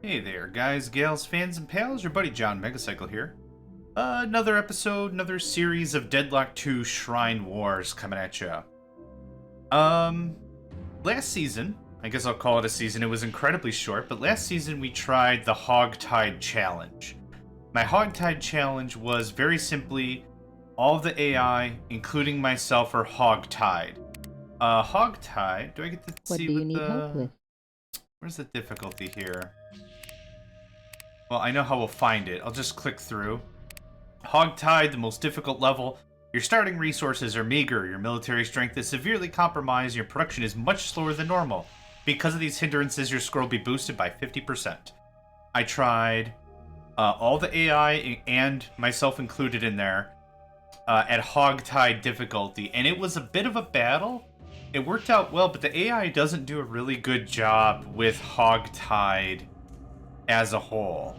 Hey there, guys, gals, fans, and pals. Your buddy John Megacycle here. Another episode, another series of Deadlock 2 Shrine Wars coming at ya. Um, Last season, I guess I'll call it a season, it was incredibly short, but last season we tried the Hog-Tied Challenge. My Hog-Tied Challenge was very simply all of the AI, including myself, are hog-tied. Hog-tied, do I get to What see do you what need help with? Where's the difficulty here? Well, I know how we'll find it. I'll just click through. Hog-Tied, the most difficult level. Your starting resources are meager, your military strength is severely compromised, your production is much slower than normal. Because of these hindrances, your score will be boosted by 50%. I tried all the AI, and myself included in there, at Hog-Tied difficulty, and it was a bit of a battle. It worked out well, but the AI doesn't do a really good job with Hog-Tied as a whole.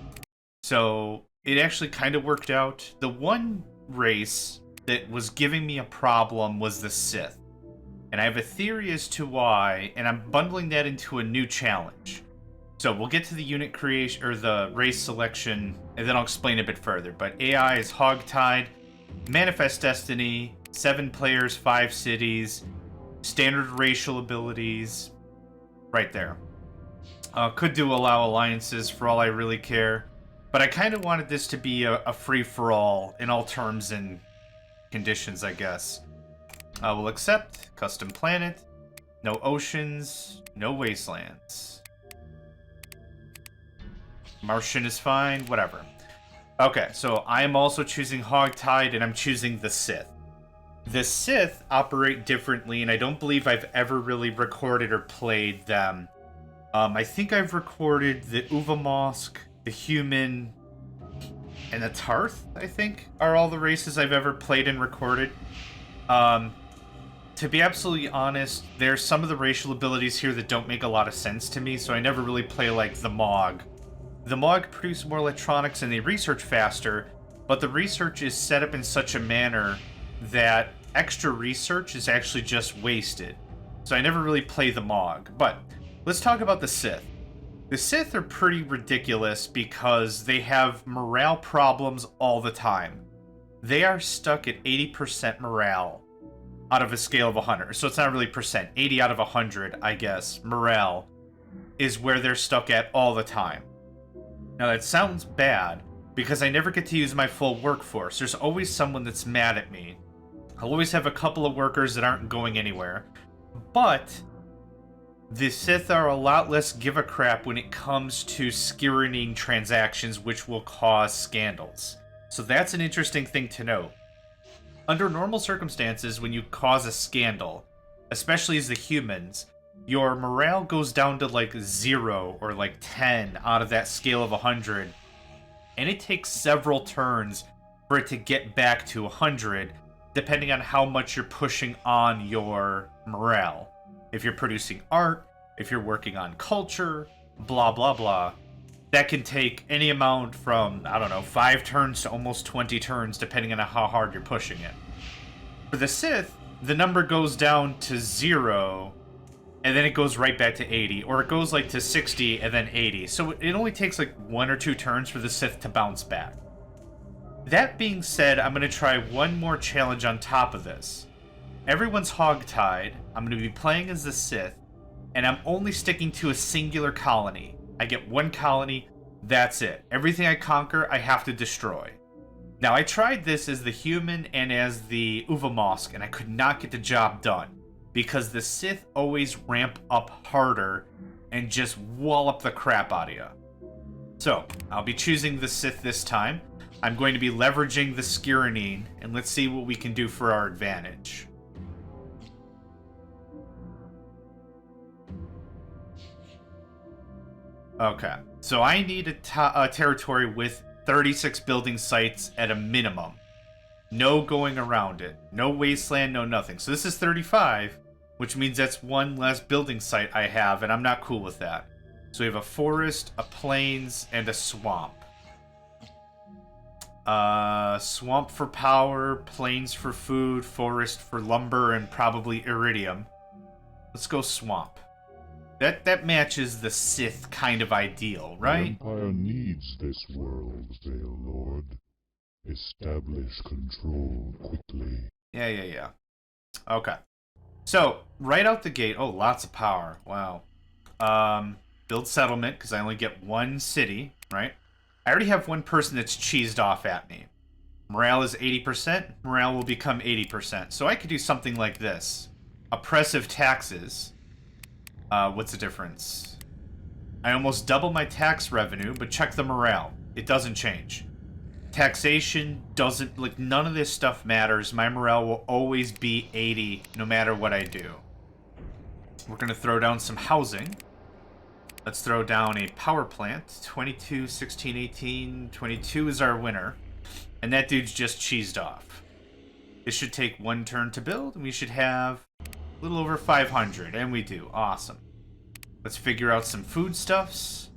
So it actually kind of worked out. The one race that was giving me a problem was the Cyth. And I have a theory as to why, and I'm bundling that into a new challenge. So we'll get to the unit creation, or the race selection, and then I'll explain a bit further. But AI is Hog-Tied, Manifest Destiny, 7 players, 5 cities, standard racial abilities, right there. Could do allow alliances for all I really care. But I kind of wanted this to be a free-for-all in all terms and conditions, I guess. We'll accept. Custom planet. No oceans. No wastelands. Martian is fine. Whatever. Okay, so I am also choosing Hog-Tied, and I'm choosing the Cyth. The Cyth operate differently, and I don't believe I've ever really recorded or played them. I think I've recorded the Uvamosk, the Human, and the Tarth, I think, are all the races I've ever played and recorded. To be absolutely honest, there's some of the racial abilities here that don't make a lot of sense to me, so I never really play like the Mog. The Mog produce more electronics and they research faster, but the research is set up in such a manner that extra research is actually just wasted. So I never really play the Mog, but let's talk about the Cyth. The Cyth are pretty ridiculous because they have morale problems all the time. They are stuck at 80% morale out of a scale of 100. So it's not really percent. 80 out of 100, I guess, morale is where they're stuck at all the time. Now that sounds bad because I never get to use my full workforce. There's always someone that's mad at me. I'll always have a couple of workers that aren't going anywhere. But the Cyth are a lot less give a crap when it comes to skirrening transactions which will cause scandals. So that's an interesting thing to note. Under normal circumstances, when you cause a scandal, especially as the humans, your morale goes down to like 0 or like 10 out of that scale of 100. And it takes several turns for it to get back to 100, depending on how much you're pushing on your morale. If you're producing art, if you're working on culture, blah, blah, blah. That can take any amount from, I don't know, 5 turns to almost 20 turns, depending on how hard you're pushing it. For the Cyth, the number goes down to 0, and then it goes right back to 80, or it goes like to 60 and then 80. So it only takes like 1 or 2 turns for the Cyth to bounce back. That being said, I'm going to try one more challenge on top of this. Everyone's Hog-Tied. I'm going to be playing as the Cyth, and I'm only sticking to a singular colony. I get one colony, that's it. Everything I conquer, I have to destroy. Now, I tried this as the Human and as the Uvamosk, and I could not get the job done, because the Cyth always ramp up harder and just wallop the crap out of you. So, I'll be choosing the Cyth this time. I'm going to be leveraging the Skirrenine, and let's see what we can do for our advantage. Okay, so I need a territory with 36 building sites at a minimum. No going around it. No wasteland, no nothing. So this is 35, which means that's one less building site I have, and I'm not cool with that. So we have a forest, a plains, and a swamp. Swamp for power, plains for food, forest for lumber, and probably iridium. Let's go swamp. That matches the Cyth kind of ideal, The right? Empire needs this world, Veil Lord. Establish control quickly. Yeah. Okay. So, right out the gate... Oh, lots of power. Wow. Build settlement, because I only get one city, right? I already have one person that's cheesed off at me. Morale is 80%. Morale will become 80%. So I could do something like this. Oppressive taxes. What's the difference? I almost double my tax revenue, but check the morale. It doesn't change. Taxation doesn't... Like, none of this stuff matters. My morale will always be 80, no matter what I do. We're going to throw down some housing. Let's throw down a power plant. 22, 16, 18. 22 is our winner. And that dude's just cheesed off. This should take one turn to build, and we should have a little over 500. And we do. Awesome. Let's figure out some foodstuffs.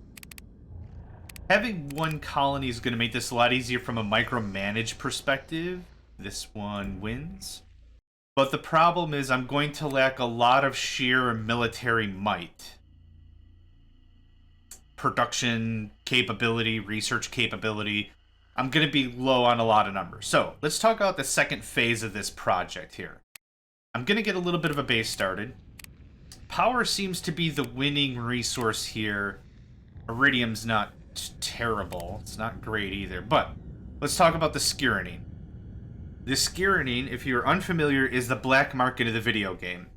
Having one colony is going to make this a lot easier from a micromanage perspective. This one wins. But the problem is I'm going to lack a lot of sheer military might. Production capability, research capability. I'm going to be low on a lot of numbers. So, let's talk about the second phase of this project here. I'm going to get a little bit of a base started. Power seems to be the winning resource here. Iridium's not terrible. It's not great either. But let's talk about the Skirinin. The Skirinin, if you're unfamiliar, is the black market of the video game.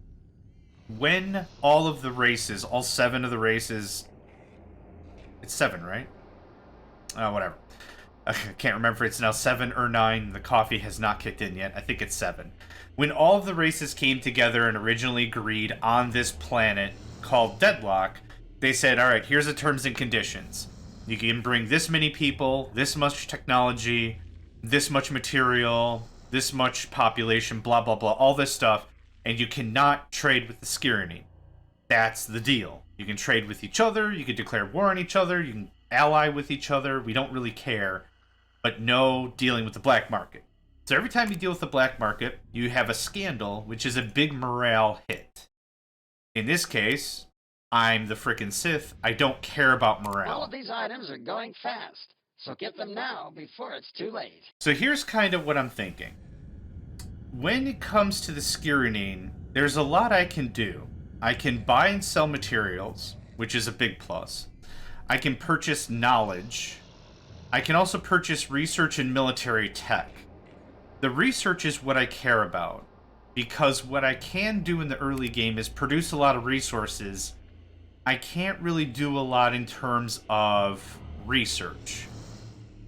When all of the races, all 7 of the races... It's 7, right? Whatever. I can't remember if it's now 7 or 9. The coffee has not kicked in yet. I think it's 7. When all of the races came together and originally agreed on this planet called Deadlock, they said, alright, here's the terms and conditions. You can bring this many people, this much technology, this much material, this much population, blah, blah, blah, all this stuff, and you cannot trade with the Skirinin. That's the deal. You can trade with each other, you can declare war on each other, you can ally with each other, we don't really care, but no dealing with the black market. So every time you deal with the black market, you have a scandal, which is a big morale hit. In this case, I'm the frickin' Cyth. I don't care about morale. All of these items are going fast, so get them now before it's too late. So here's kind of what I'm thinking. When it comes to the Skirinin, there's a lot I can do. I can buy and sell materials, which is a big plus. I can purchase knowledge. I can also purchase research and military tech. The research is what I care about, because what I can do in the early game is produce a lot of resources. I can't really do a lot in terms of research.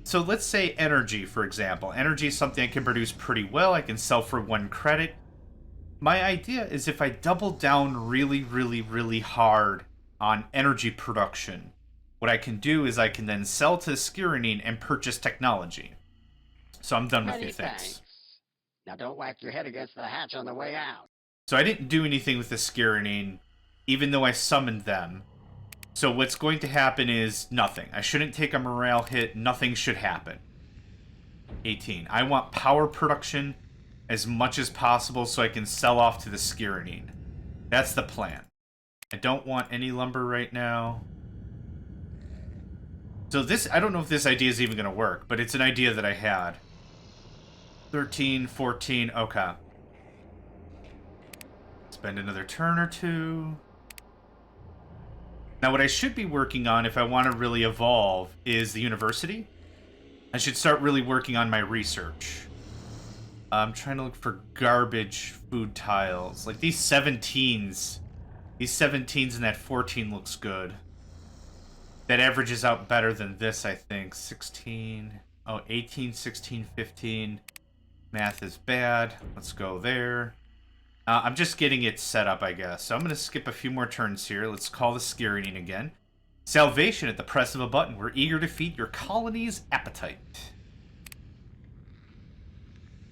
So let's say energy, for example. Energy is something I can produce pretty well. I can sell for 1 credit. My idea is if I double down really, really, really hard on energy production, what I can do is I can then sell to the Skirinin and purchase technology. So I'm done with Many your things. thanks. Now don't whack your head against the hatch on the way out. So I didn't do anything with the Skirinin, even though I summoned them. So what's going to happen is nothing. I shouldn't take a morale hit. Nothing should happen. 18. I want power production as much as possible so I can sell off to the Skirinin. That's the plan. I don't want any lumber right now. So this, I don't know if this idea is even going to work, but it's an idea that I had. 13, 14, okay. Spend another turn or two. Now what I should be working on if I want to really evolve is the university. I should start really working on my research. I'm trying to look for garbage food tiles. Like these 17s. These 17s and that 14 looks good. That averages out better than this, I think. 16. Oh, 18, 16, 15. Math is bad. Let's go there. I'm just getting it set up, I guess. So I'm going to skip a few more turns here. Let's call the Skirinin again. Salvation at the press of a button. We're eager to feed your colony's appetite.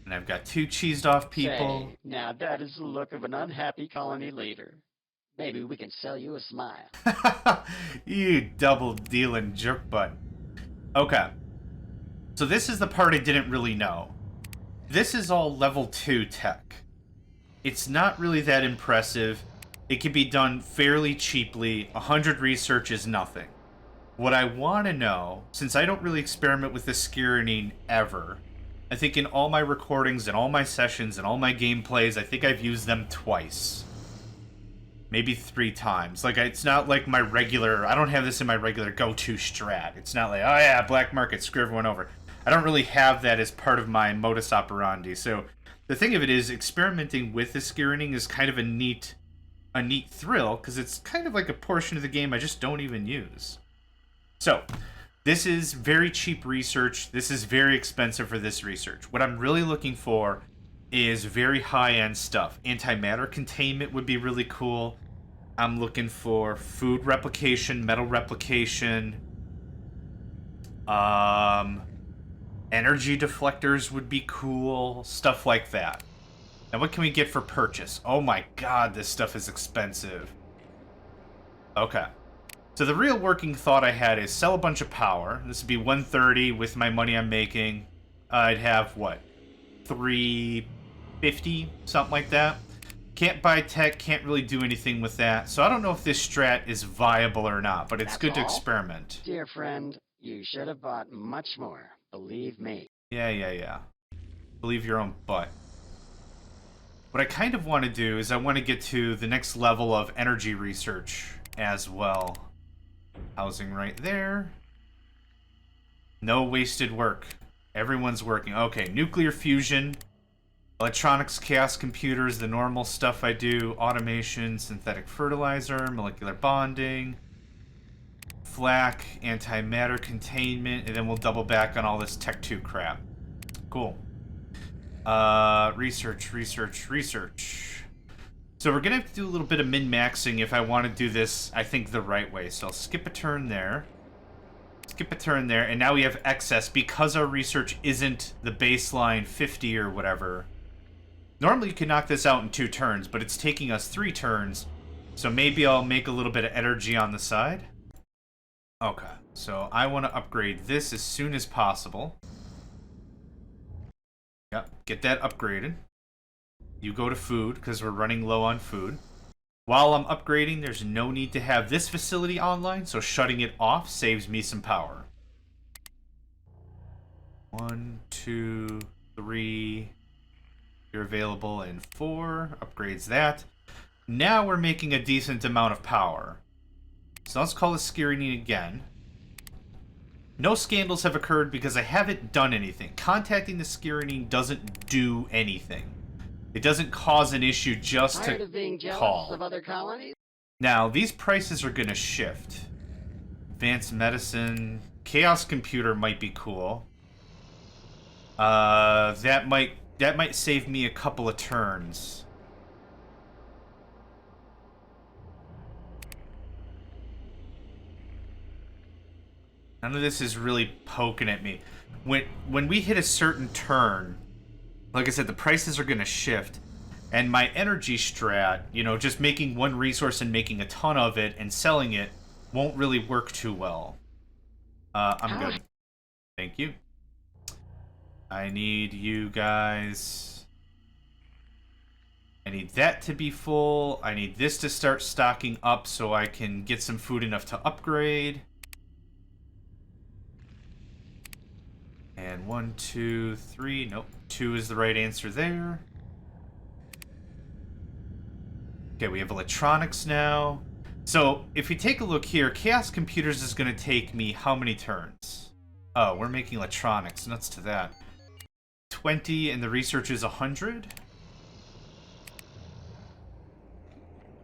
And I've got 2 cheesed off people. Say, now that is the look of an unhappy colony leader. Maybe we can sell you a smile. You double-dealing jerk butt. Okay. So this is the part I didn't really know. This is all level 2 tech. It's not really that impressive. It can be done fairly cheaply. 100 research is nothing. What I want to know, since I don't really experiment with the skirring ever, I think in all my recordings and all my sessions and all my gameplays, I think I've used them twice. Maybe 3 times. Like, it's not like my regular... I don't have this in my regular go-to strat. It's not like, oh yeah, black market, screw everyone over. I don't really have that as part of my modus operandi. So, the thing of it is, experimenting with the skirring is kind of a neat thrill, because it's kind of like a portion of the game I just don't even use. So, this is very cheap research. This is very expensive for this research. What I'm really looking for is very high-end stuff. Antimatter containment would be really cool. I'm looking for food replication, metal replication. Energy deflectors would be cool. Stuff like that. Now, what can we get for purchase? Oh my god, this stuff is expensive. Okay. So the real working thought I had is sell a bunch of power. This would be 130 with my money I'm making. I'd have, what, 350? Something like that. Can't buy tech, can't really do anything with that. So I don't know if this strat is viable or not, but it's That's good to all? experiment. Dear friend, you should have bought much more. Believe me. Yeah. Believe your own butt. What I kind of want to do is I want to get to the next level of energy research as well. Housing right there. No wasted work. Everyone's working. Okay, nuclear fusion, electronics, chaos computers, the normal stuff I do, automation, synthetic fertilizer, molecular bonding, flak, antimatter containment, and then we'll double back on all this Tech 2 crap. Cool. Research. So we're gonna have to do a little bit of min-maxing if I want to do this, I think, the right way. So I'll skip a turn there. Skip a turn there, and now we have excess because our research isn't the baseline 50 or whatever. Normally you can knock this out in 2 turns, but it's taking us 3 turns. So maybe I'll make a little bit of energy on the side. Okay, so I want to upgrade this as soon as possible. Yep, get that upgraded. You go to food, because we're running low on food. While I'm upgrading, there's no need to have this facility online, so shutting it off saves me some power. 1, 2, 3. You're available in 4. Upgrades that. Now we're making a decent amount of power. So let's call this skirring again. No scandals have occurred because I haven't done anything. Contacting the skirring doesn't do anything. It doesn't cause an issue just Tired to of being jealous call. of other colonies? Now, these prices are going to shift. Advanced medicine. Chaos computer might be cool. That might save me a couple of turns. None of this is really poking at me. When we hit a certain turn, like I said, the prices are going to shift. And my energy strat, you know, just making one resource and making a ton of it and selling it won't really work too well. I'm good. Thank you. I need you guys. I need that to be full. I need this to start stocking up so I can get some food enough to upgrade. And 1, 2, 3. Nope. 2 is the right answer there. Okay, we have electronics now. So, if we take a look here, Chaos Computers is going to take me how many turns? Oh, we're making electronics. Nuts to that. 20, and the research is 100?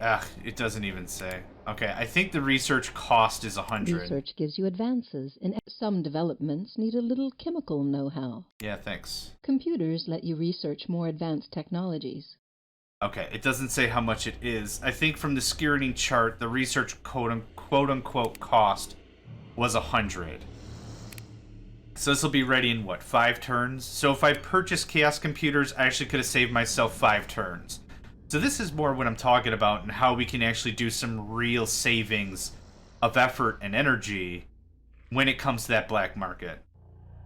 Ah, it doesn't even say. Okay, I think the research cost is 100. Research gives you advances, and some developments need a little chemical know-how. Yeah, thanks. Computers let you research more advanced technologies. Okay, it doesn't say how much it is. I think from the skirring chart, the research quote-unquote cost was 100. So this will be ready in, what, 5 turns? So if I purchase Chaos Computers, I actually could have saved myself 5 turns. So this is more what I'm talking about and how we can actually do some real savings of effort and energy when it comes to that black market.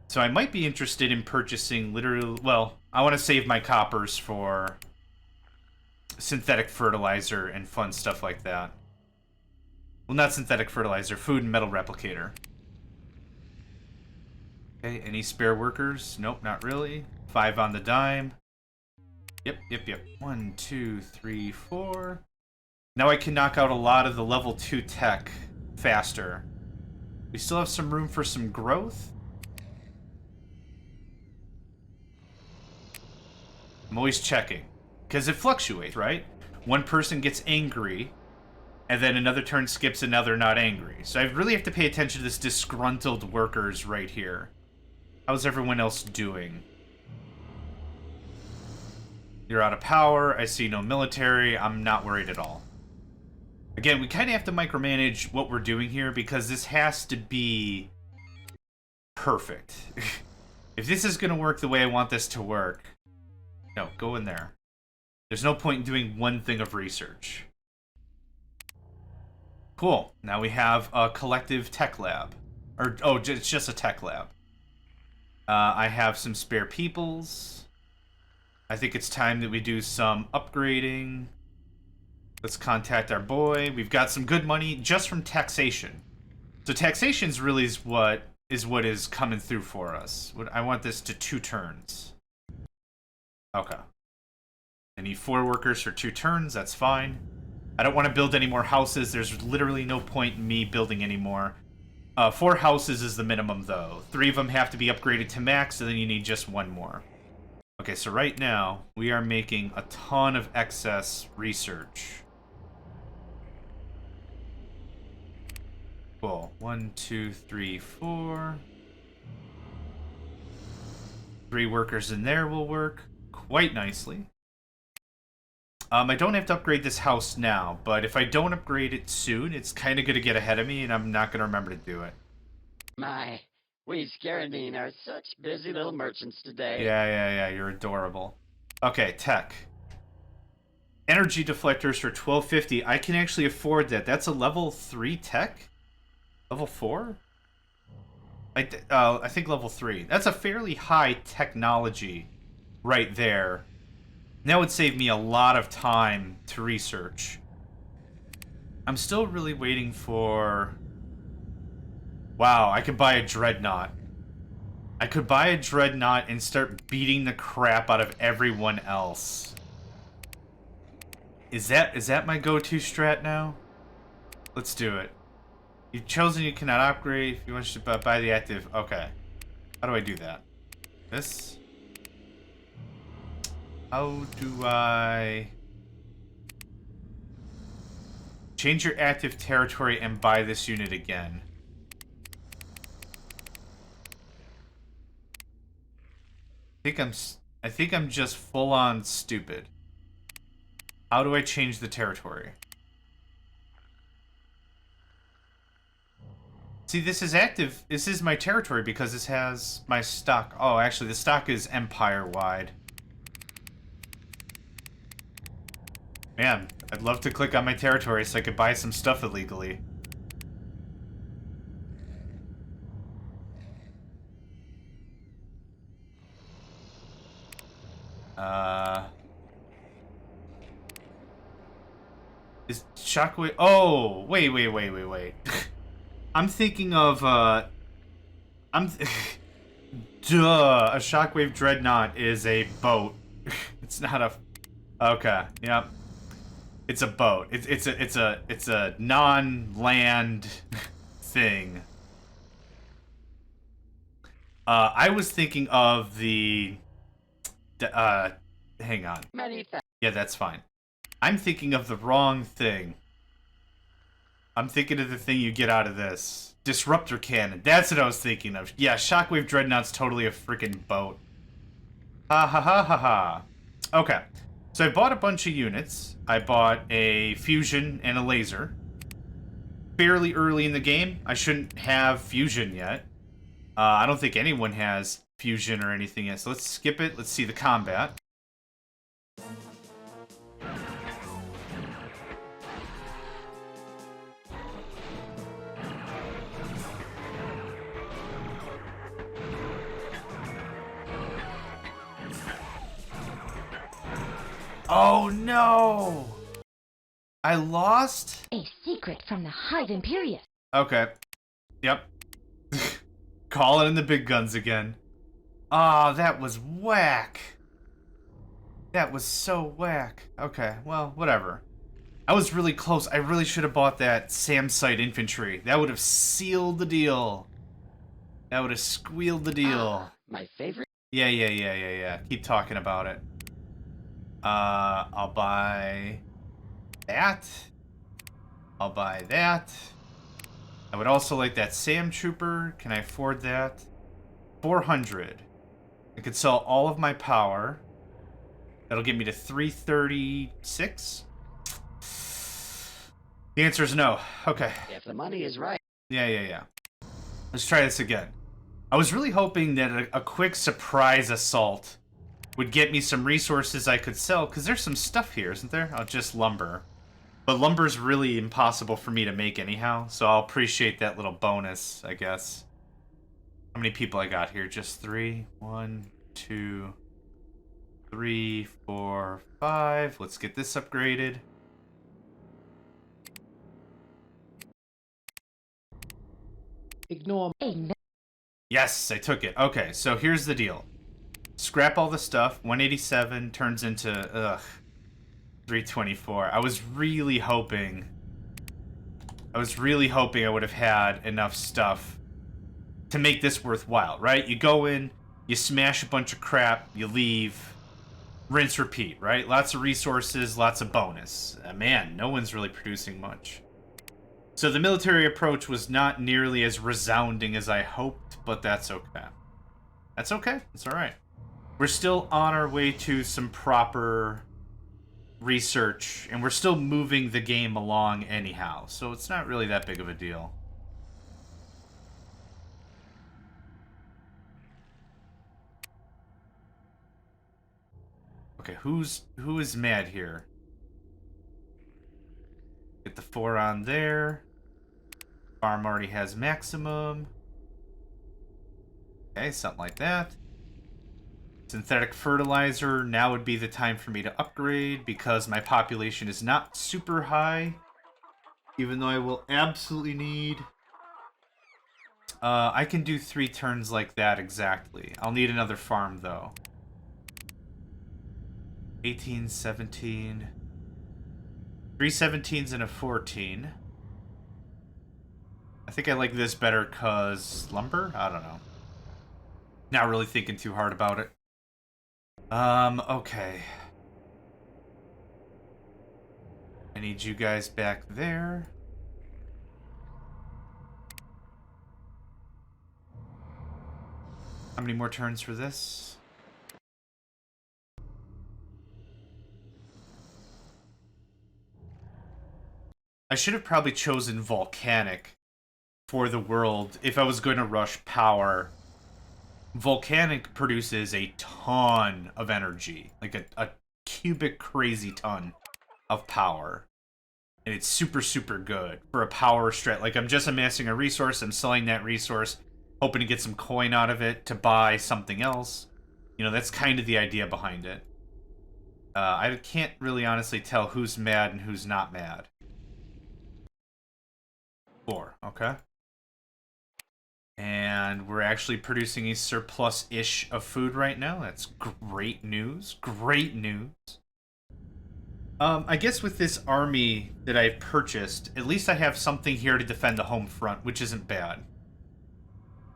So I might be interested in purchasing literally, well, I want to save my coppers for synthetic fertilizer and fun stuff like that. Well, not synthetic fertilizer, food and metal replicator. Okay, any spare workers? Nope, not really. 5 on the dime. Yep. 1, 2, 3, 4. Now I can knock out a lot of the level 2 tech faster. We still have some room for some growth. I'm always checking. Because it fluctuates, right? One person gets angry, and then another turn skips and now they're not angry. So I really have to pay attention to this disgruntled workers right here. How's everyone else doing? You're out of power. I see no military. I'm not worried at all. Again, we kind of have to micromanage what we're doing here because this has to be perfect. If this is going to work the way I want this to work, no, go in there. There's no point in doing one thing of research. Cool. Now we have a collective tech lab. Or, oh, it's just a tech lab. I have some spare peoples. I think it's time that we do some upgrading. Let's contact our boy. We've got some good money just from taxation. So taxation's really is what is coming through for us. I want this to 2 turns. Okay. I need 4 workers for 2 turns. That's fine. I don't want to build any more houses. There's literally no point in me building any more. 4 houses is the minimum, though. 3 of them have to be upgraded to max, and then you need just 1 more. Okay, so right now, we are making a ton of excess research. Cool. 1, 2, 3, 4. 3 workers in there will work quite nicely. I don't have to upgrade this house now, but if I don't upgrade it soon, it's kind of going to get ahead of me, and I'm not going to remember to do it. My, we Scaradine are such busy little merchants today. Yeah, you're adorable. Okay, tech. Energy deflectors for 1250. I can actually afford that. That's a level 3 tech? Level 4? I think level 3. That's a fairly high technology right there. That would save me a lot of time to research. I'm still really waiting for... Wow, I could buy a Dreadnought. I could buy a Dreadnought and start beating the crap out of everyone else. Is that my go-to strat now? Let's do it. You've chosen you cannot upgrade if you wish to buy the active. Okay. How do I do that? This? How do I... Change your active territory and buy this unit again. I think I'm just full-on stupid. How do I change the territory? See, this is active. This is my territory because this has my stock. Oh, actually, the stock is empire-wide. Man, I'd love to click on my territory so I could buy some stuff illegally. Is Shockwave... Oh, wait. I'm thinking of, Duh, a Shockwave Dreadnought is a boat. It's not a... Okay, yep. It's a boat. It's a non-land thing. I was thinking of the... hang on. Yeah, that's fine. I'm thinking of the wrong thing. I'm thinking of the thing you get out of this. Disruptor cannon. That's what I was thinking of. Yeah, Shockwave Dreadnought's totally a freaking boat. Ha ha ha ha ha. Okay. So I bought a bunch of units. I bought a fusion and a laser. Fairly early in the game. I shouldn't have fusion yet. I don't think anyone has fusion or anything yet. So let's skip it. Let's see the combat. Oh no! I lost? A secret from the Hive Imperius. Okay. Yep. Calling in the big guns again. Ah, that was whack. That was so whack. Okay, well, whatever. I was really close. I really should have bought that Samsite infantry. That would have sealed the deal. That would have squealed the deal. My favorite? Yeah. Keep talking about it. I'll buy that. I'll buy that. I would also like that Sam Trooper. Can I afford that? 400. I could sell all of my power. That'll get me to 336. The answer is no. Okay. If the money is right. Yeah. Let's try this again. I was really hoping that a quick surprise assault would get me some resources I could sell, because there's some stuff here, isn't there? Oh, just lumber. But lumber's really impossible for me to make anyhow, so I'll appreciate that little bonus, I guess. How many people I got here? Just 3? 1, 2, 3, 4, 5. Let's get this upgraded. Ignore. Yes, I took it. Okay, so here's the deal. Scrap all the stuff. 187 turns into, 324. I was really hoping I would have had enough stuff to make this worthwhile, right? You go in, you smash a bunch of crap, you leave, rinse, repeat, right? Lots of resources, lots of bonus. Man, no one's really producing much. So the military approach was not nearly as resounding as I hoped, but that's okay. That's okay. It's alright. We're still on our way to some proper research, and we're still moving the game along anyhow, so it's not really that big of a deal. Okay, who is mad here? Get the 4 on there. Farm already has maximum. Okay, something like that. Synthetic fertilizer, now would be the time for me to upgrade because my population is not super high. Even though I will absolutely need... I can do 3 turns like that exactly. I'll need another farm though. 18, 17... 3 17s and a 14. I think I like this better because lumber? I don't know. Not really thinking too hard about it. Okay. I need you guys back there. How many more turns for this? I should have probably chosen volcanic for the world if I was going to rush power. Volcanic produces a ton of energy, like a cubic crazy ton of power. And it's super, super good for a power strat. Like, I'm just amassing a resource, I'm selling that resource, hoping to get some coin out of it to buy something else. You know, that's kind of the idea behind it. I can't really honestly tell who's mad and who's not mad. 4, okay. And we're actually producing a surplus-ish of food right now. That's great news. Great news. I guess with this army that I've purchased, at least I have something here to defend the home front, which isn't bad.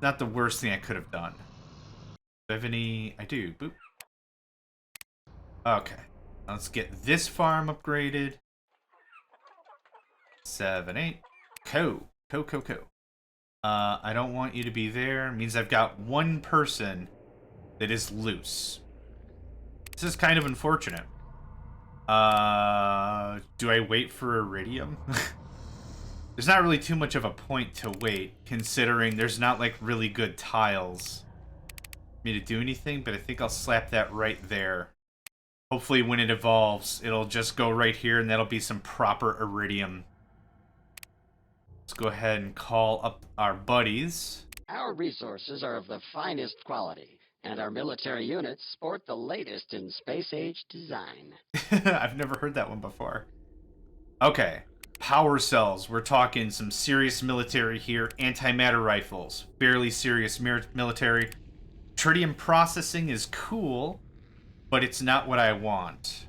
Not the worst thing I could have done. Do I have any... I do. Boop. Okay. Let's get this farm upgraded. 7, 8. Co. I don't want you to be there. It means I've got one person that is loose. This is kind of unfortunate. Do I wait for iridium? There's not really too much of a point to wait, considering there's not, like, really good tiles for me to do anything, but I think I'll slap that right there. Hopefully when it evolves, it'll just go right here, and that'll be some proper iridium. Let's go ahead and call up our buddies. Our resources are of the finest quality. And our military units sport the latest in space-age design. I've never heard that one before. Okay. Power cells. We're talking some serious military here. Antimatter rifles. Fairly serious military. Tritium processing is cool, but it's not what I want.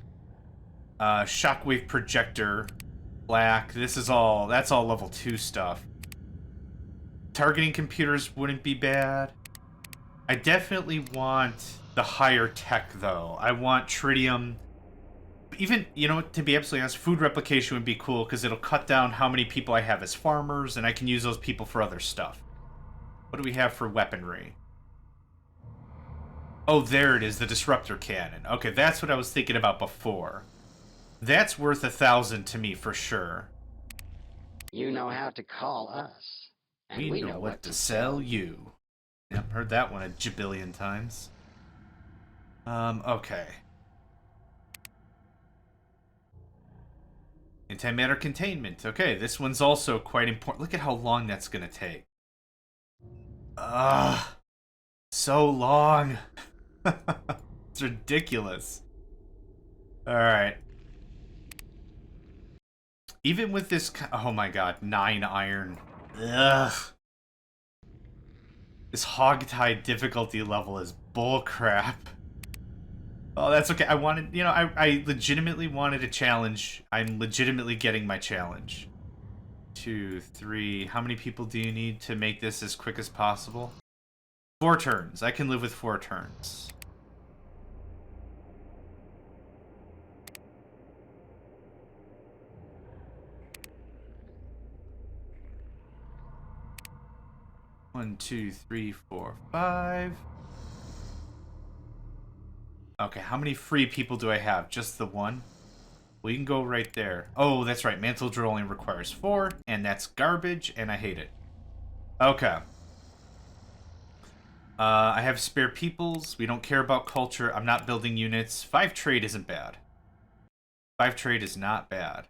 Shockwave projector. Black. That's all level 2 stuff. Targeting computers wouldn't be bad. I definitely want the higher tech, though. I want tritium. Even, you know, to be absolutely honest, food replication would be cool because it'll cut down how many people I have as farmers, and I can use those people for other stuff. What do we have for weaponry? Oh, there it is, the disruptor cannon. Okay, that's what I was thinking about before. That's worth 1,000 to me for sure. You know how to call us. And we know what to sell you. Yep, heard that one a jabillion times. Okay. Antimatter containment. Okay, this one's also quite important. Look at how long that's gonna take. So long. It's ridiculous. Alright. Even with this... Oh my god, 9 iron. Ugh. This Hog-Tied difficulty level is bullcrap. Oh, that's okay. I wanted, you know, I legitimately wanted a challenge. I'm legitimately getting my challenge. 2, 3. How many people do you need to make this as quick as possible? 4 turns. I can live with 4 turns. One, 2, 3, 4, 5. Okay, how many free people do I have? Just the one? We can go right there. Oh, that's right. Mantle drill only requires 4, and that's garbage, and I hate it. Okay. I have spare peoples. We don't care about culture. I'm not building units. 5 trade isn't bad. 5 trade is not bad.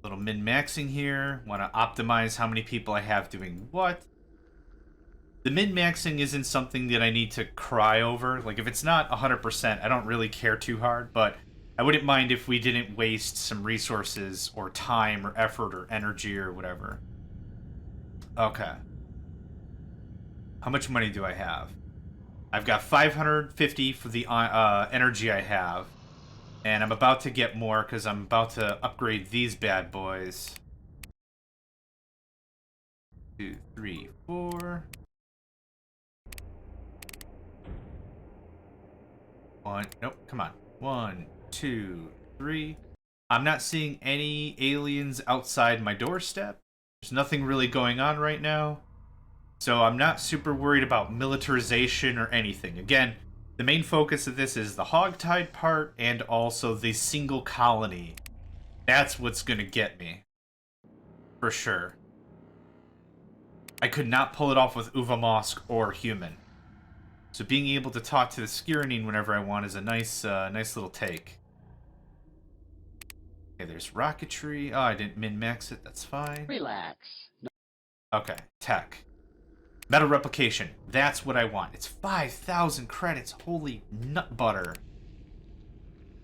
Little min-maxing here. Want to optimize how many people I have doing what. The min-maxing isn't something that I need to cry over. Like, if it's not 100%, I don't really care too hard, but I wouldn't mind if we didn't waste some resources or time or effort or energy or whatever. Okay. How much money do I have? I've got 550 for the energy I have. And I'm about to get more because I'm about to upgrade these bad boys. 2, 3, 4. 1. Nope, come on. 1, 2, 3. I'm not seeing any aliens outside my doorstep. There's nothing really going on right now. So I'm not super worried about militarization or anything. Again, the main focus of this is the Hog-Tied part and also the single colony. That's what's gonna get me. For sure. I could not pull it off with Uvamosk or human. So being able to talk to the Skiranine whenever I want is a nice little take. Okay, there's rocketry. Oh, I didn't min-max it. That's fine. Relax. Okay, tech. Metal replication. That's what I want. It's 5,000 credits. Holy nut butter.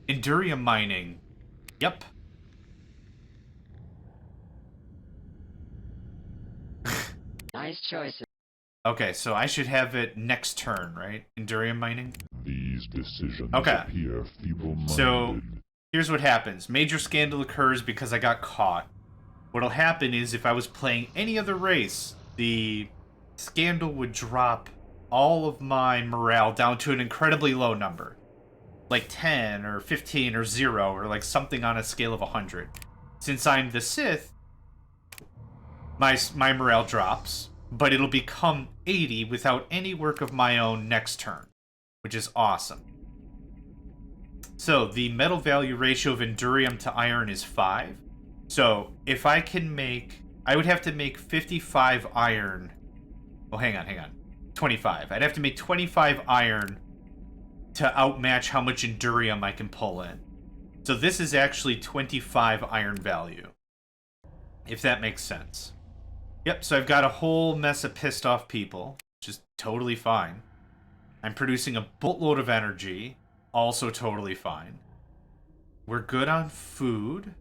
Endurium mining. Yep. Nice choices. Okay, so I should have it next turn, right? Endurium mining? These decisions Okay. appear feeble-minded. So, here's what happens. Major scandal occurs because I got caught. What'll happen is if I was playing any other race, the scandal would drop all of my morale down to an incredibly low number. Like 10 or 15 or 0 or like something on a scale of 100. Since I'm the Cyth, my morale drops, but it'll become 80 without any work of my own next turn, which is awesome. So the metal value ratio of Endurium to iron is 5. So if I can make... I would have to make 55 iron... Well, hang on. 25. I'd have to make 25 iron to outmatch how much Endurium I can pull in. So this is actually 25 iron value. If that makes sense. Yep, so I've got a whole mess of pissed off people. which is totally fine. I'm producing a boatload of energy, also totally fine. We're good on food.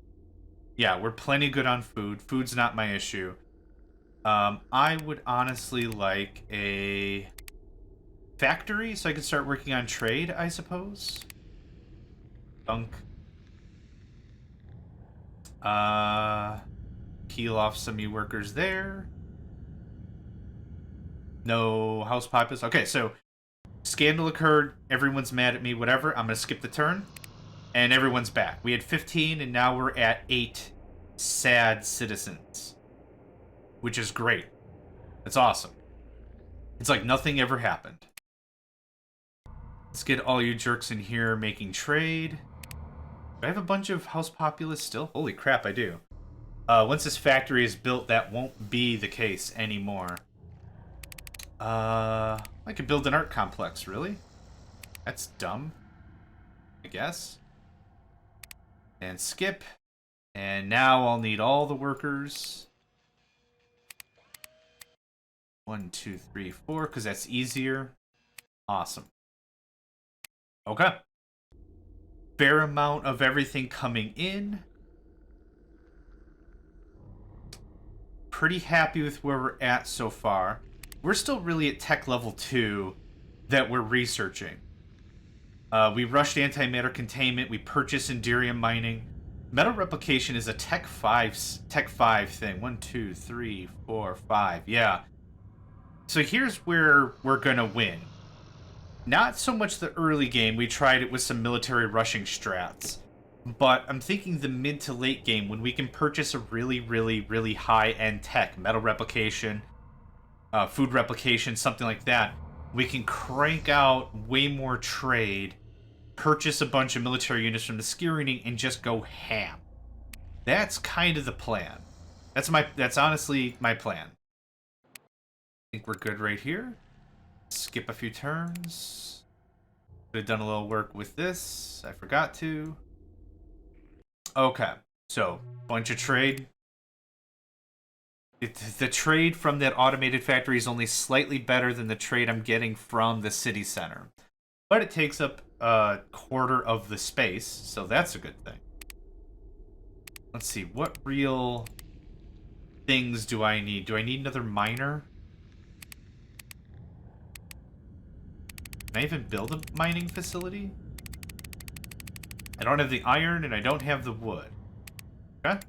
Yeah, we're plenty good on food. Food's not my issue. I would honestly like a factory so I could start working on trade, I suppose. Dunk. Peel off some new workers there. No house populace. Okay, so scandal occurred. Everyone's mad at me. Whatever. I'm gonna skip the turn, and everyone's back. We had 15, and now we're at 8 sad citizens, which is great. It's awesome. It's like nothing ever happened. Let's get all you jerks in here making trade. Do I have a bunch of house populace still? Holy crap, I do. Once this factory is built, that won't be the case anymore. I could build an art complex, really? That's dumb, I guess. And skip. And now I'll need all the workers. 1, 2, 3, 4, because that's easier. Awesome. Okay. Fair amount of everything coming in. Pretty happy with where we're at so far. We're still really at tech level 2 that we're researching. We rushed antimatter containment. We purchased Enderium mining. Metal replication is a tech 5 thing. 1, 2, 3, 4, 5. Yeah. So here's where we're gonna win. Not so much the early game. We tried it with some military rushing strats. But I'm thinking the mid to late game when we can purchase a really, really, really high-end tech, metal replication, food replication, something like that, we can crank out way more trade, purchase a bunch of military units from the Skirring, and just go ham. That's kind of the plan. That's honestly my plan. I think we're good right here. Skip a few turns. Could have done a little work with this. I forgot to. Okay, so bunch of trade. The trade from that automated factory is only slightly better than the trade I'm getting from the city center. But it takes up a quarter of the space, so that's a good thing. Let's see, what real things do I need? Do I need another miner? Can I even build a mining facility? I don't have the iron and I don't have the wood. Okay.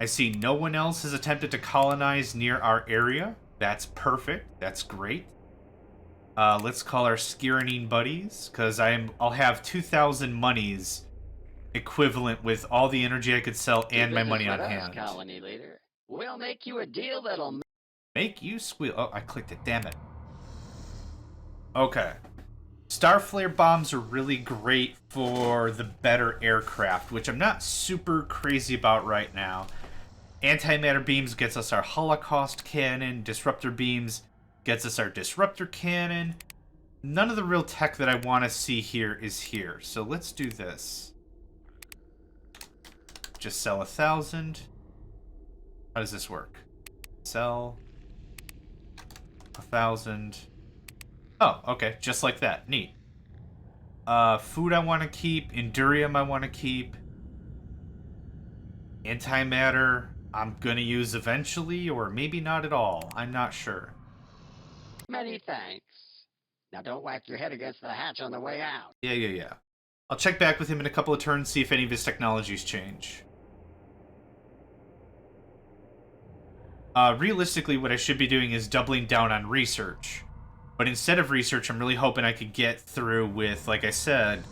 I see no one else has attempted to colonize near our area. That's perfect. That's great. Let's call our Skirring buddies, because I'll have 2,000 monies equivalent with all the energy I could sell and my money on hand. Colony leader. We'll make you a deal that'll make you squeal. Oh, I clicked it. Damn it. Okay. Starflare bombs are really great for the better aircraft, which I'm not super crazy about right now. Antimatter beams gets us our Holocaust cannon. Disruptor beams gets us our disruptor cannon. None of the real tech that I want to see here is here. So let's do this. Just sell 1,000. How does this work? Sell 1,000. Oh, okay. Just like that. Neat. Food I want to keep. Endurium I want to keep. Antimatter I'm going to use eventually, or maybe not at all. I'm not sure. Many thanks. Now don't whack your head against the hatch on the way out. Yeah. I'll check back with him in a couple of turns, see if any of his technologies change. Realistically, what I should be doing is doubling down on research. But instead of research, I'm really hoping I could get through with, like I said,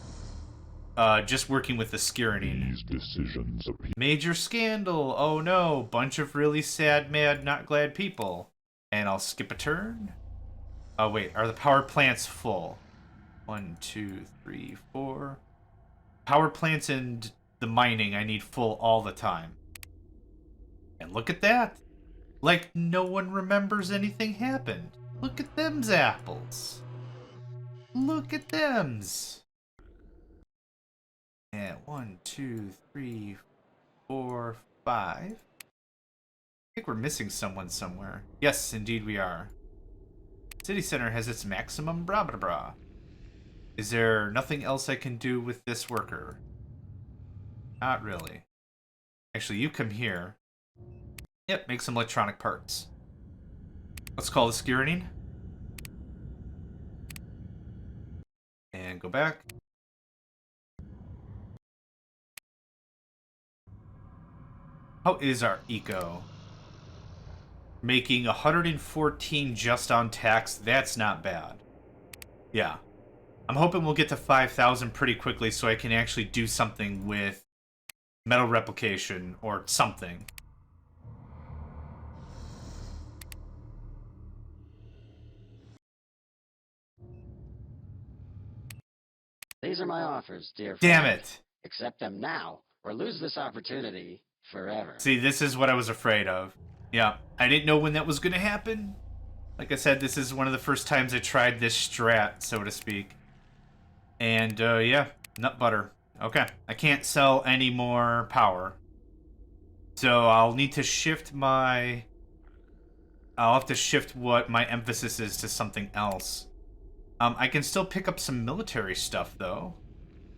just working with the Skirring. These decisions appear. Major scandal! Oh no, bunch of really sad, mad, not glad people. And I'll skip a turn. Oh wait, are the power plants full? 1, 2, 3, 4. Power plants and the mining I need full all the time. And look at that! Like no one remembers anything happened. Look at them's apples. Look at them's. And 1, 2, 3, 4, 5. I think we're missing someone somewhere. Yes, indeed we are. City center has its maximum blah blah blah. Is there nothing else I can do with this worker? Not really. Actually, you come here. Yep, make some electronic parts. Let's call this Skirning. And go back. How is our eco? Making 114 just on tax, that's not bad. Yeah. I'm hoping we'll get to 5,000 pretty quickly so I can actually do something with metal replication or something. These are my offers, dear friend. Damn it! Accept them now, or lose this opportunity forever. See, this is what I was afraid of. Yeah, I didn't know when that was going to happen. Like I said, this is one of the first times I tried this strat, so to speak. And, yeah, nut butter. Okay, I can't sell any more power. So I'll need to shift my... I'll have to shift what my emphasis is to something else. I can still pick up some military stuff, though.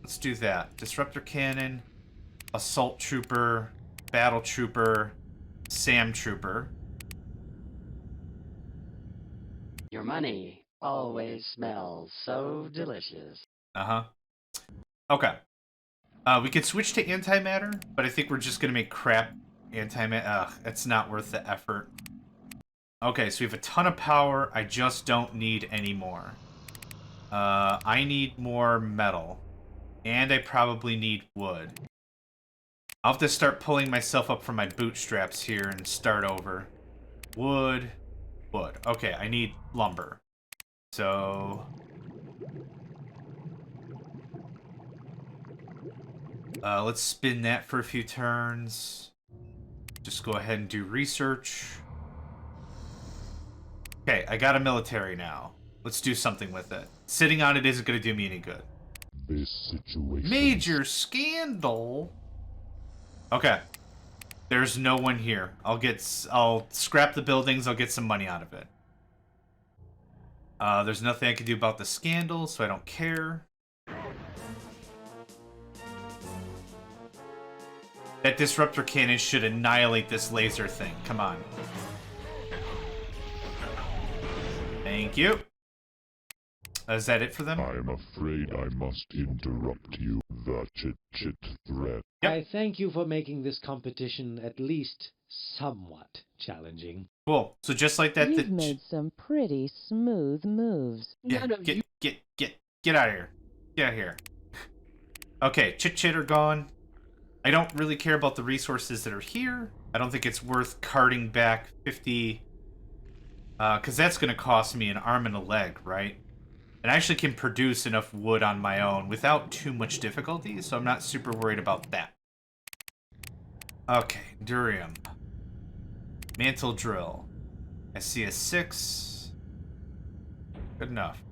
Let's do that. Disruptor cannon, assault trooper, battle trooper, SAM trooper. Your money always smells so delicious. Uh-huh. Okay. We could switch to antimatter, but I think we're just gonna make crap antimatter. Ugh, it's not worth the effort. Okay, so we have a ton of power. I just don't need any more. I need more metal. And I probably need wood. I'll have to start pulling myself up from my bootstraps here and start over. Wood. Wood. Okay, I need lumber. So... let's spin that for a few turns. Just go ahead and do research. Okay, I got a military now. Let's do something with it. Sitting on it isn't going to do me any good. This situation. Major scandal. Okay. There's no one here. I'll scrap the buildings. I'll get some money out of it. There's nothing I can do about the scandal, so I don't care. That disruptor cannon should annihilate this laser thing. Come on. Thank you. Is that it for them? I'm afraid I must interrupt you. The chit-chit threat. Yep. I thank you for making this competition at least somewhat challenging. Cool. So just like that, You've made some pretty smooth moves. yeah, get out of here. Get out of here. Okay, chit-chit are gone. I don't really care about the resources that are here. I don't think it's worth carting back 50... because that's going to cost me an arm and a leg, right? And I actually can produce enough wood on my own without too much difficulty, so I'm not super worried about that. Okay, Durium. Mantle drill. I see a 6. Good enough.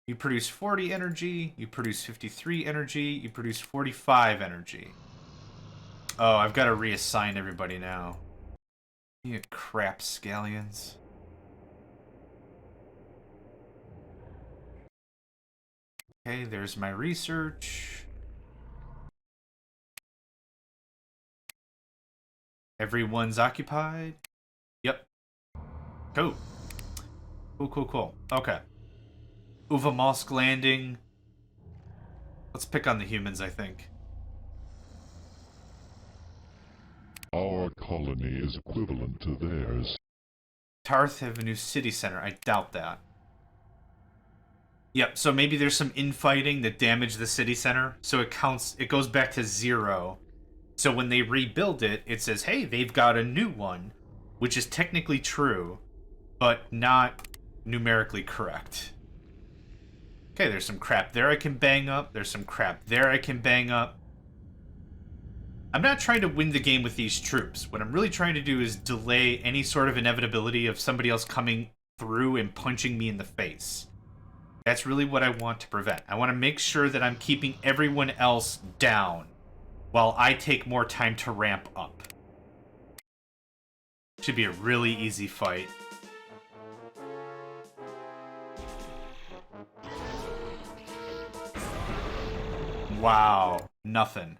You produce 40 energy, you produce 53 energy, you produce 45 energy. Oh, I've got to reassign everybody now. You crap scallions. Okay, there's my research. Everyone's occupied. Yep. Cool. Cool. Okay. Uvamosk landing. Let's pick on the humans, I think. Our colony is equivalent to theirs. Tarth have a new city center. I doubt that. Yep, so maybe there's some infighting that damaged the city center, so it goes back to 0. So when they rebuild it, it says, hey, they've got a new one, which is technically true, but not numerically correct. Okay, there's some crap there I can bang up. There's some crap there I can bang up. I'm not trying to win the game with these troops. What I'm really trying to do is delay any sort of inevitability of somebody else coming through and punching me in the face. That's really what I want to prevent. I want to make sure that I'm keeping everyone else down while I take more time to ramp up. Should be a really easy fight. Wow. Nothing.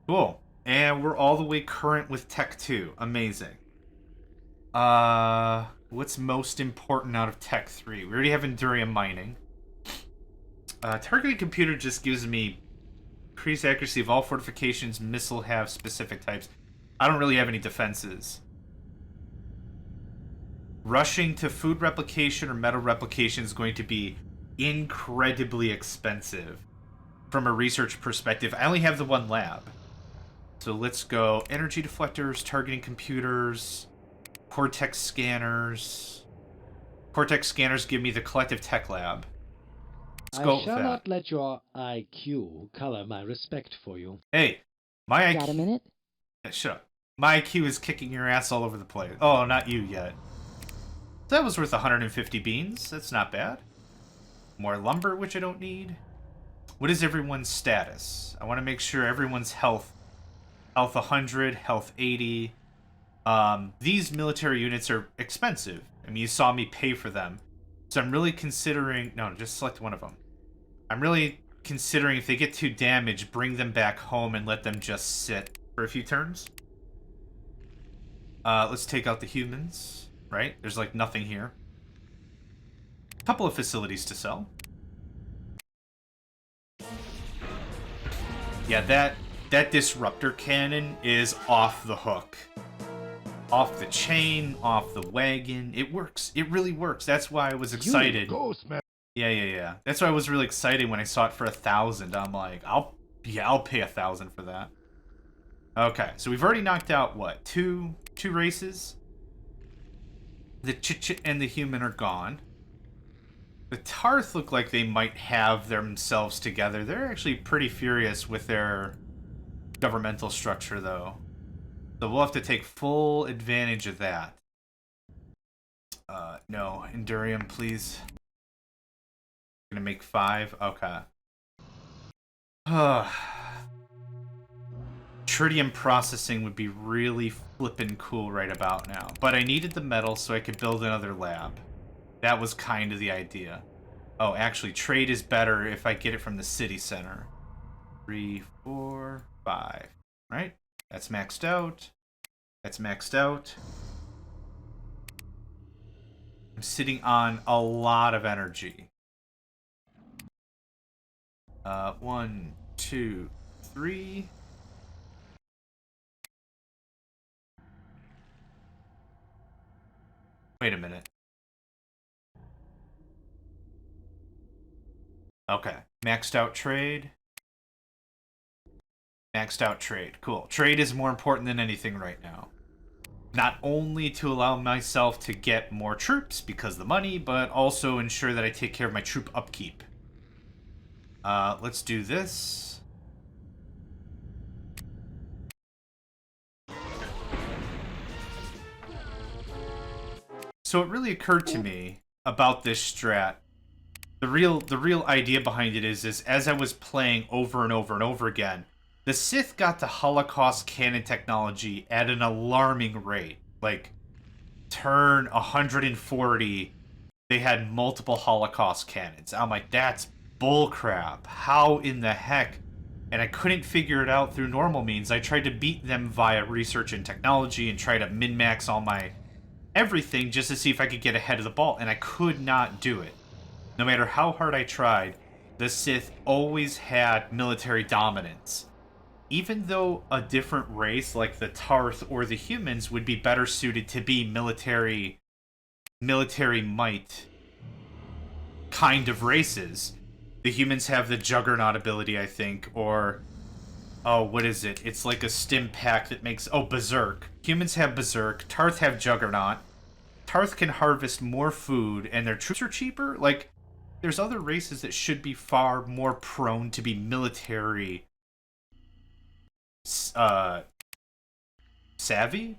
Cool. And we're all the way current with Tech 2. Amazing. What's most important out of Tech 3? We already have Endurium mining. Targeting computer just gives me increased accuracy of all fortifications. Missile have specific types. I don't really have any defenses. Rushing to food replication or metal replication is going to be incredibly expensive from a research perspective. I only have the one lab. So let's go energy deflectors, targeting computers, cortex scanners. Cortex scanners give me the collective tech lab. Let's go I shall with that. not let your IQ color my respect for you. Hey, my IQ... Got a minute? Shut up. My IQ is kicking your ass all over the place. Oh, not you yet. That was worth 150 beans. That's not bad. More lumber, which I don't need. What is everyone's status? I want to make sure everyone's health 100, health 80. These military units are expensive. I mean, you saw me pay for them. So I'm really considering... No, just select one of them. I'm really considering if they get too damaged, bring them back home and let them just sit for a few turns. Let's take out the humans. Right? There's like nothing here. A couple of facilities to sell. Yeah, that disruptor cannon is off the hook. Off the chain, off the wagon. It works. It really works. That's why I was excited. Ghost man. Yeah. That's why I was really excited when I saw it for 1,000. I'm like, I'll pay 1,000 for that. Okay, so we've already knocked out what? Two races? The Chit-Chit and the human are gone. The Tarth look like they might have themselves together. They're actually pretty furious with their governmental structure, though. So we'll have to take full advantage of that. No. Endurium, please. Gonna make 5? Okay. Tritium processing would be really flippin' cool right about now. But I needed the metal so I could build another lab. That was kind of the idea. Oh, actually, trade is better if I get it from the city center. 3, 4, 5. Right? That's maxed out. That's maxed out. I'm sitting on a lot of energy. 1, 2, 3... Wait a minute. Okay. Maxed out trade. Maxed out trade. Cool. Trade is more important than anything right now. Not only to allow myself to get more troops because of the money, but also ensure that I take care of my troop upkeep. Let's do this. So it really occurred to me about this strat. The real idea behind it is as I was playing over and over and over again, the Cyth got the Holocaust cannon technology at an alarming rate. Like, turn 140, they had multiple Holocaust cannons. I'm like, that's bullcrap. How in the heck? And I couldn't figure it out through normal means. I tried to beat them via research and technology and try to min-max all my everything just to see if I could get ahead of the ball, and I could not do it. No matter how hard I tried, the Cyth always had military dominance. Even though a different race like the Tarth or the humans would be better suited to be military might kind of races. The humans have the Juggernaut ability, I think, or... Oh, what is it? It's like a stim pack that makes... Oh, Berserk. Humans have Berserk. Tarth have Juggernaut. Tarth can harvest more food, and their troops are cheaper. Like, there's other races that should be far more prone to be military... savvy?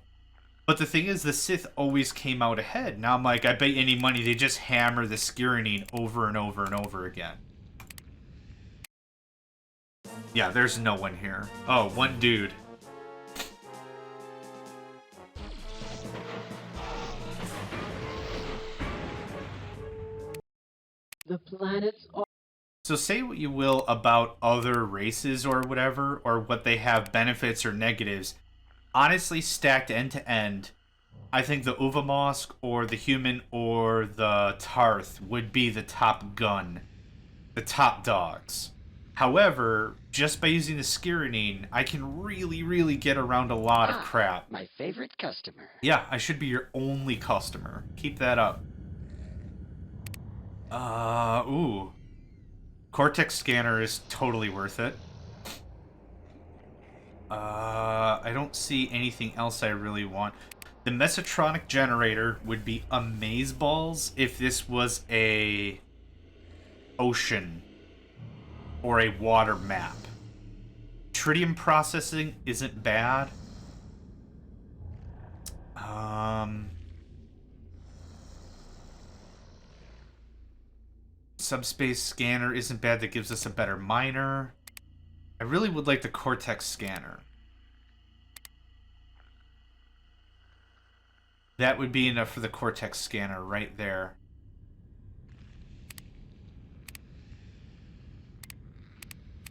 But the thing is, the Cyth always came out ahead. Now I'm like, I bet any money they just hammer the Skirionine over and over and over again. Yeah, there's no one here. Oh, one dude. The planets are... So say what you will about other races or whatever, or what they have benefits or negatives. Honestly, stacked end to end, I think the Uvamosk or the human or the Tarth would be the top gun, the top dogs. However, just by using the Skirinine, I can really get around a lot of crap. My favorite customer. Yeah, I should be your only customer. Keep that up. Ooh. Cortex scanner is totally worth it. I don't see anything else I really want. The Mesotronic generator would be amazeballs if this was a ocean or a water map. Tritium processing isn't bad. Subspace scanner isn't bad. That gives us a better miner. I really would like the Cortex scanner. That would be enough for the Cortex scanner right there.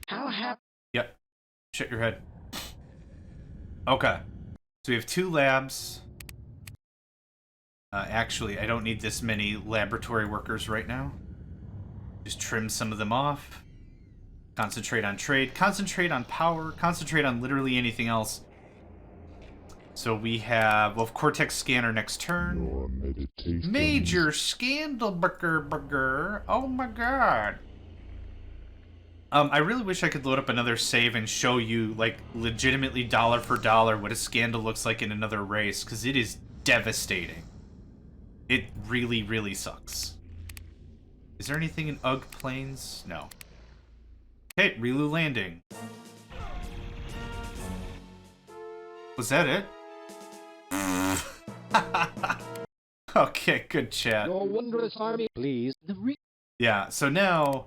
How happy? Yep. Shut your head. Okay. So we have 2 labs. Actually, I don't need this many laboratory workers right now. Just trim some of them off. Concentrate on trade. Concentrate on power. Concentrate on literally anything else. So we have, well, Cortex scanner next turn. Your meditation. Major scandal burger. Oh my god. I really wish I could load up another save and show you, like, legitimately dollar for dollar what a scandal looks like in another race, because it is devastating. It really sucks. Is there anything in UG Plains? No. Okay, Rilu landing. Was that it? Okay, good chat. Your wondrous army, please. Yeah, so now,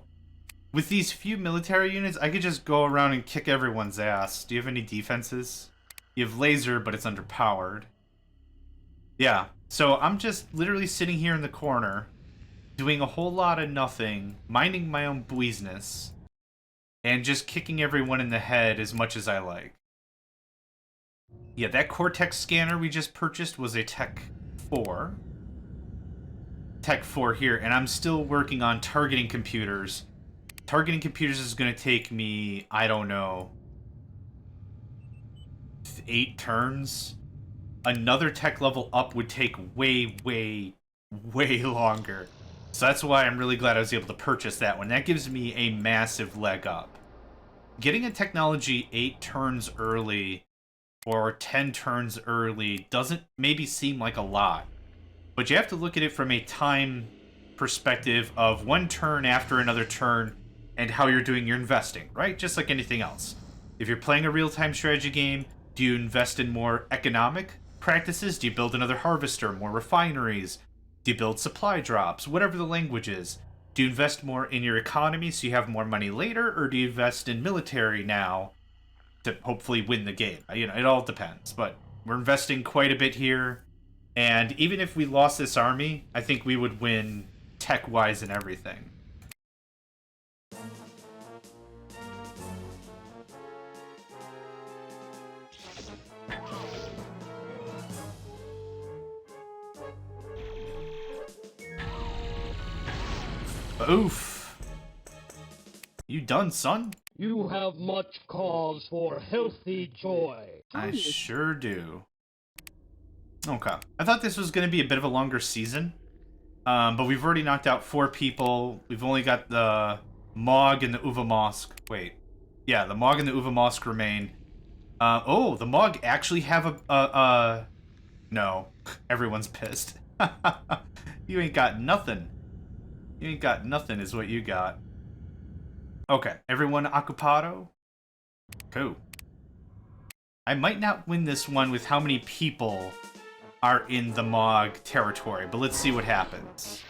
with these few military units, I could just go around and kick everyone's ass. Do you have any defenses? You have laser, but it's underpowered. Yeah, so I'm just literally sitting here in the corner, doing a whole lot of nothing, minding my own business, and just kicking everyone in the head as much as I like. Yeah, that Cortex scanner we just purchased was a Tech 4. Tech 4 here, and I'm still working on targeting computers. Targeting computers is going to take me, I don't know, 8 turns. Another tech level up would take way longer. So that's why I'm really glad I was able to purchase that one. That gives me a massive leg up. Getting a technology 8 turns early or 10 turns early doesn't maybe seem like a lot. But you have to look at it from a time perspective of 1 turn after another turn and how you're doing your investing, right? Just like anything else. If you're playing a real-time strategy game, do you invest in more economic practices? Do you build another harvester, more refineries? Do you build supply drops? Whatever the language is. Do you invest more in your economy so you have more money later, or do you invest in military now to hopefully win the game? You know, it all depends, but we're investing quite a bit here, and even if we lost this army, I think we would win tech-wise and everything. Oof. You done, son? You have much cause for healthy joy. I sure do. Okay. I thought this was going to be a bit of a longer season. But we've already knocked out 4 people. We've only got the Mog and the Uvamosk. Wait. Yeah, the Mog and the Uvamosk remain. Oh, the Mog actually have No. Everyone's pissed. You ain't got nothing. You ain't got nothing is what you got. Okay, everyone occupado? Cool. I might not win this one with how many people are in the Mog territory, but let's see what happens.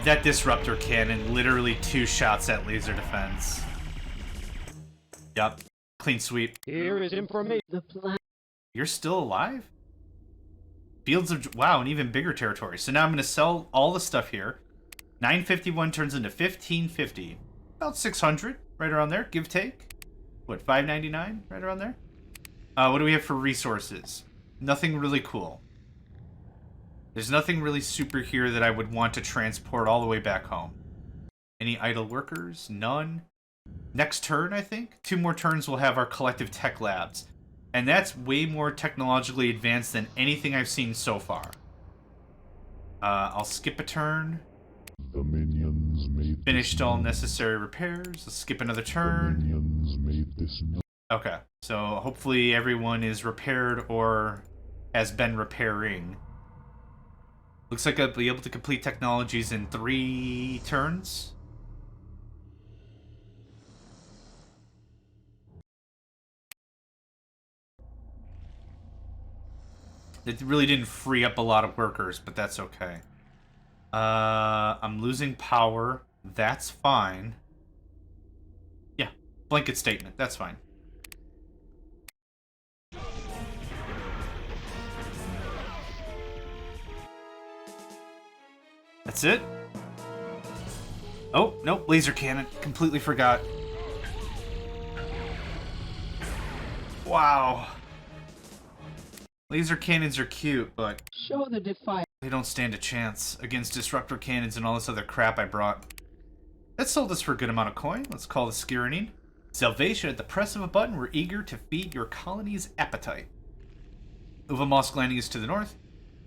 That disruptor cannon, literally 2 shots at laser defense. Yup. Clean sweep. Here is information. You're still alive? Fields of... Wow, an even bigger territory. So now I'm going to sell all the stuff here. 951 turns into 1550. About 600, right around there, give take. What, 599, right around there? What do we have for resources? Nothing really cool. There's nothing really super here that I would want to transport all the way back home. Any idle workers? None. Next turn, I think? 2 more turns we'll have our collective tech labs. And that's way more technologically advanced than anything I've seen so far. I'll skip a turn. The minions made Finished this all noise. necessary repairs. Let's skip another The turn. minions made this noise. Okay, so hopefully everyone is repaired or has been repairing. Looks like I'll be able to complete technologies in 3 turns. It really didn't free up a lot of workers, but that's okay. I'm losing power. That's fine. Yeah, blanket statement. That's fine. That's it? Oh, nope, laser cannon. Completely forgot. Wow. Laser cannons are cute, but Show the defiance. they don't stand a chance against disruptor cannons and all this other crap I brought. That sold us for a good amount of coin. Let's call the Skirinine. Salvation at the press of a button. We're eager to feed your colony's appetite. Uvamosk landing is to the north.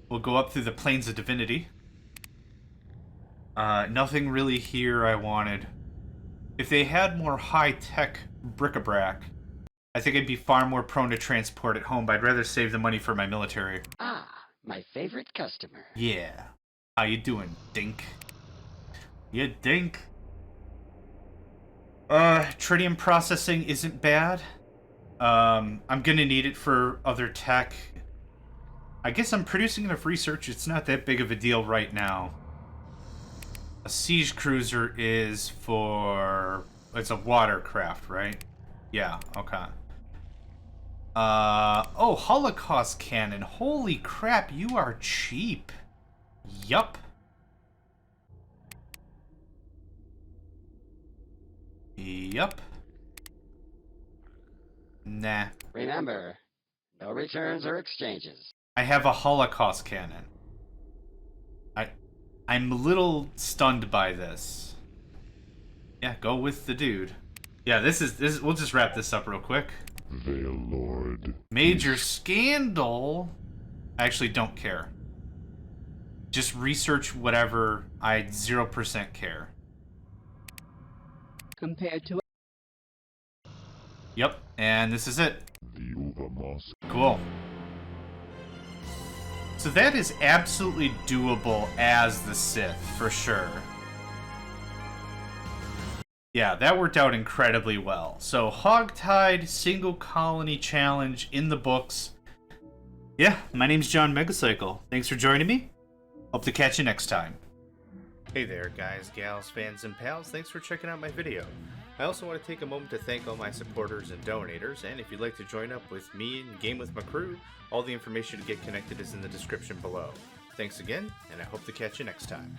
We'll go up through the Plains of Divinity. Nothing really here I wanted. If they had more high-tech bric-a-brac, I think I'd be far more prone to transport it home, but I'd rather save the money for my military. Ah, my favorite customer. Yeah. How you doing, Dink? You dink. Tritium processing isn't bad. I'm gonna need it for other tech. I guess I'm producing enough research, it's not that big of a deal right now. A siege cruiser is for... It's a watercraft, right? Yeah, okay. Oh, Holocaust cannon. Holy crap, you are cheap. Yup. Yup. Nah. Remember, no returns or exchanges. I have a Holocaust cannon. I'm a little stunned by this. Yeah, go with the dude. Yeah, this is we'll just wrap this up real quick. Veil Lord. Major scandal. I actually don't care. Just research whatever. I 0% care. Compared to Yep, and this is it. The Uvamosk. Cool. So that is absolutely doable as the Cyth, for sure. Yeah, that worked out incredibly well. So, Hog-Tied single colony challenge in the books. Yeah, my name's John Megacycle. Thanks for joining me. Hope to catch you next time. Hey there, guys, gals, fans, and pals. Thanks for checking out my video. I also want to take a moment to thank all my supporters and donators, and if you'd like to join up with me and game with my crew, all the information to get connected is in the description below. Thanks again, and I hope to catch you next time.